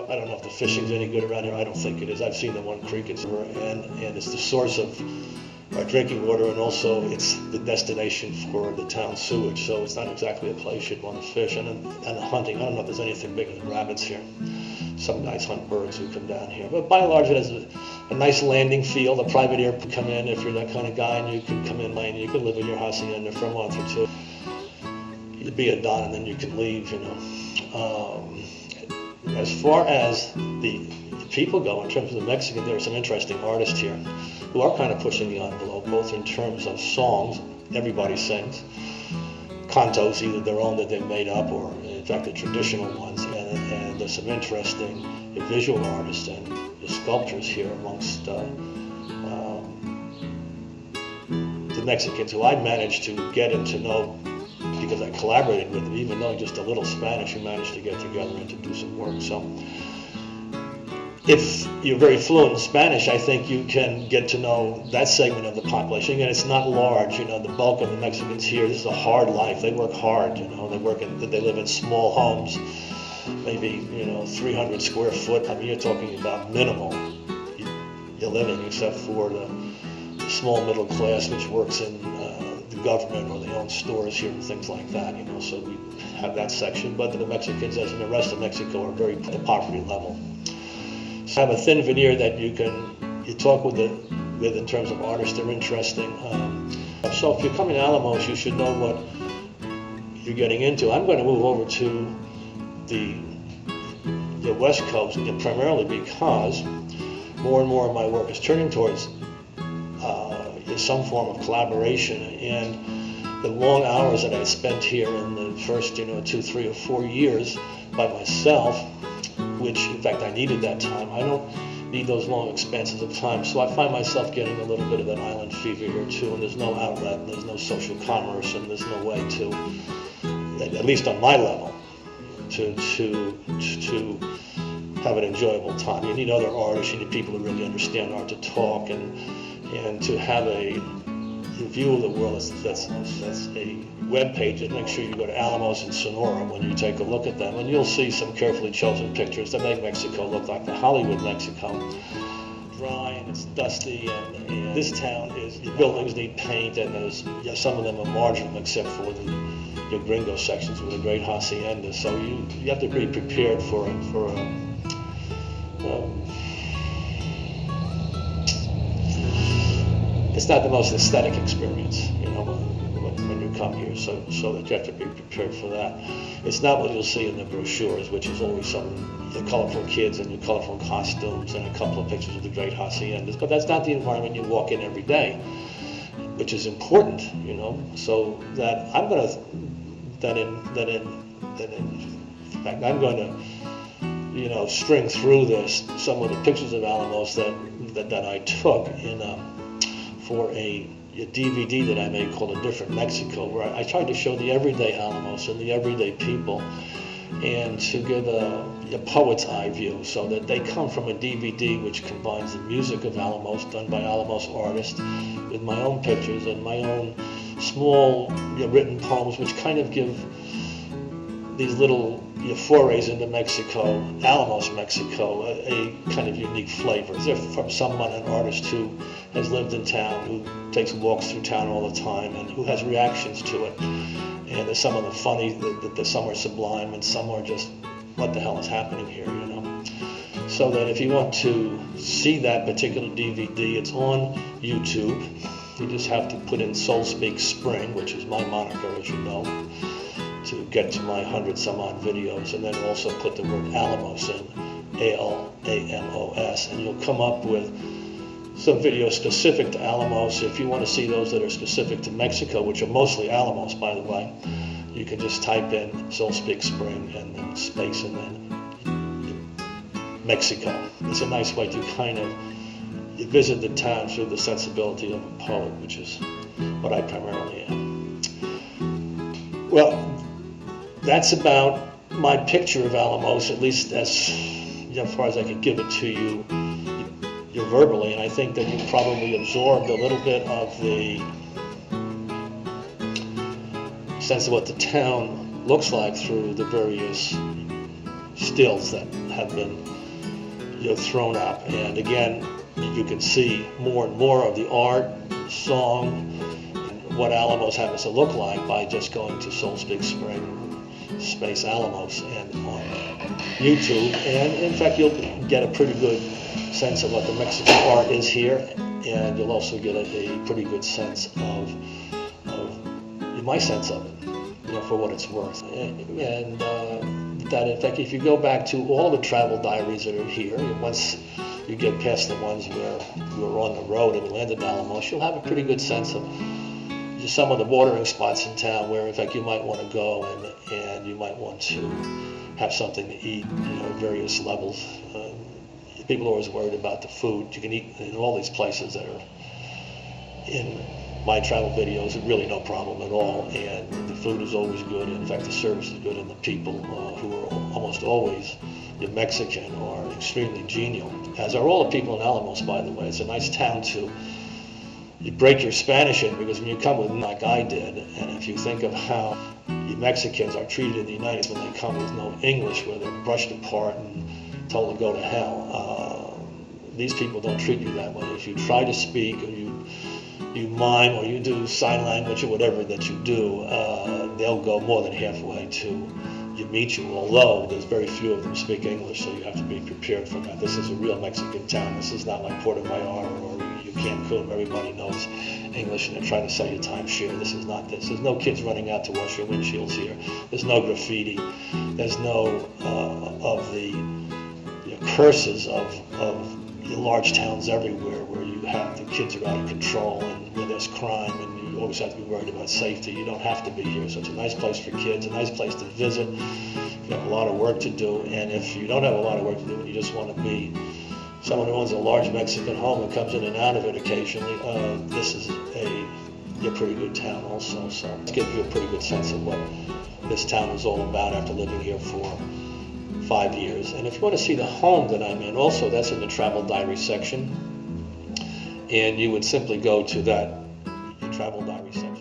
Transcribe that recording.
I don't know if the fishing's any good around here. I don't think it is. I've seen the one creek and it's the source of our drinking water, and also it's the destination for the town sewage. So it's not exactly a place you'd want to fish. And hunting, I don't know if there's anything bigger than rabbits here. Some guys hunt birds who come down here. But by and large, it has a nice landing field. A private air can come in if you're that kind of guy, and you can come in lane. You can live in your hacienda for a month or two. You'd be a don, and then you can leave, you know. As far as the people go, in terms of the Mexican, there are some interesting artists here who are kind of pushing the envelope, both in terms of songs. Everybody sings. Cantos, either their own that they've made up, or in fact the traditional ones. And there's some interesting visual artists and the sculptors here amongst the Mexicans, who I managed to get and to know because I collaborated with them. Even knowing just a little Spanish, we managed to get together and to do some work. So if you're very fluent in Spanish, I think you can get to know that segment of the population. And it's not large, you know, the bulk of the Mexicans here, this is a hard life. They work hard, you know, they live in small homes, maybe, you know, 300 square foot. I mean, you're talking about minimal you're living, except for the small middle class, which works in the government, or they own stores here and things like that, you know. So we have that section. But the Mexicans, as in the rest of Mexico, are very at the poverty level. So have a thin veneer that you talk with in terms of artists. They're interesting. So if you're coming to Alamos, you should know what you're getting into. I'm going to move over to the West Coast, primarily because more and more of my work is turning towards some form of collaboration, and the long hours that I spent here in the first 2, 3, or 4 years by myself, which in fact I needed that time. I don't need those long expanses of time, so I find myself getting a little bit of an island fever here too, and there's no outlet, and there's no social commerce, and there's no way to, at least on my level, to have an enjoyable time. You need other artists, you need people who really understand art to talk, and to have a view of the world. That's a web page, and make sure you go to Alamos and Sonora when you take a look at them, and you'll see some carefully chosen pictures that make Mexico look like the Hollywood Mexico. Dry and it's dusty, and this town the buildings need paint, and there's some of them are marginal except for the gringo sections with a great hacienda. So you have to be prepared for it's not the most aesthetic experience, when you come here, so that you have to be prepared for that. It's not what you'll see in the brochures, which is always the colorful kids and the colorful costumes and a couple of pictures of the great haciendas, but that's not the environment you walk in every day, which is important, so that I'm going to string through this some of the pictures of Alamos that I took for a DVD that I made called A Different Mexico, where I tried to show the everyday Alamos and the everyday people, and to give a poet's eye view, so that they come from a DVD which combines the music of Alamos done by Alamos artists with my own pictures and my own small written poems, which kind of give these little forays into Mexico, Alamos, Mexico, a kind of unique flavor. They're from someone, an artist who has lived in town, who takes walks through town all the time, and who has reactions to it. And there's some of them funny, some are sublime, and some are just, what the hell is happening here, So that if you want to see that particular DVD, it's on YouTube. You just have to put in Soul Speak Spring, which is my moniker, as you know, to get to my 100-some-odd videos, and then also put the word Alamos in, Alamos, and you'll come up with some videos specific to Alamos. If you want to see those that are specific to Mexico, which are mostly Alamos, by the way, you can just type in Soul Speak Spring and then space and then Mexico. It's a nice way to kind of visit the town through the sensibility of a poet, which is what I primarily am. Well, that's about my picture of Alamos, at least as far as I can give it to you verbally, and I think that you probably absorbed a little bit of the sense of what the town looks like through the various stills that have been thrown up. And again, you can see more and more of the art, song, and what Alamos happens to look like by just going to Soul Big Spring Space Alamos and on YouTube. And in fact, you'll get a pretty good sense of what the Mexican art is here, and you'll also get a pretty good sense of my sense of it, for what it's worth. And that, in fact, if you go back to all the travel diaries that are here, once you get past the ones where we were on the road and we landed in Alamos, you'll have a pretty good sense of just some of the watering spots in town where, in fact, you might want to go and you might want to have something to eat, at various levels. People are always worried about the food. You can eat in all these places that are in my travel videos, really no problem at all, and the food is always good. In fact, the service is good, and the people who are almost always Mexican are extremely genial, as are all the people in Alamos, by the way. It's a nice town to break your Spanish in, because when you come with, like I did, and if you think of how the Mexicans are treated in the United States when they come with no English, where they're brushed apart and told to go to hell, these people don't treat you that way. If you try to speak, or you mime, or you do sign language, or whatever that you do, they'll go more than halfway to meet you, although there's very few of them speak English, so you have to be prepared for that. This is a real Mexican town. This is not like Puerto Vallarta or Cancun. Everybody knows English and they're trying to sell you timeshare. This is not this. There's no kids running out to wash your windshields here. There's no graffiti. There's no of the curses of large towns everywhere, where you have the kids are out of control and where there's crime, and you always have to be worried about safety. You don't have to be here. So it's a nice place for kids, a nice place to visit. You have a lot of work to do, and if you don't have a lot of work to do and you just want to be someone who owns a large Mexican home and comes in and out of it occasionally, this is a pretty good town also. So it gives you a pretty good sense of what this town is all about after living here for 5 years. And if you want to see the home that I'm in, also that's in the travel diary section, and you would simply go to that travel diary section.